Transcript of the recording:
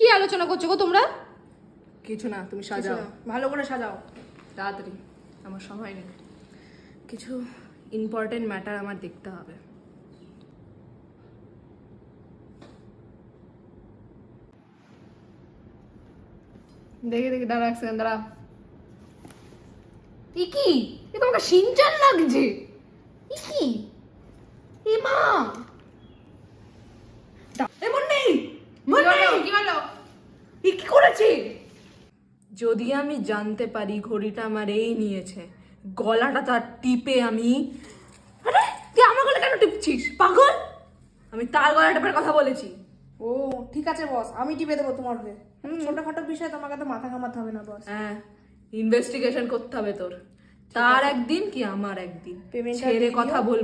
কি আলোচনা করছো গো তোমরা? কিছু না, তুমি সাজাও, ভালো করে সাজাও তাড়াতাড়ি, আমার সময় নেই। কিছু ইম্পর্টেন্ট ম্যাটার আমার দেখতে হবে। দেখি দেখি, দাঁড়া এক সেকেন্ড, দাঁড়া। কি এ তোমাকে সিনচান লাগছে? কি এ মা, এমন নেই, কি হলো? কি করেছে? যদি আমি জানতে পারি ঘড়িটা আমার এই নিয়েছে, গলাটা তার টিপে আমি, আরে তুই আমার গলা কেন টিপছিস পাগল? আমি তার গলা টিপার কথা বলেছি। ও ঠিক আছে বস, আমি টিপে দেবো তোমার হয়ে। ছোটখাটো বিষয় তোমাকে তো মাথা ঘামাতে হবে না বস। হ্যাঁ, ইনভেস্টিগেশন করতে হবে তোর। তার একদিন কি আমার একদিন, পেমেন্টটা ছেড়ে দিয়ে কথা দিও। বলবো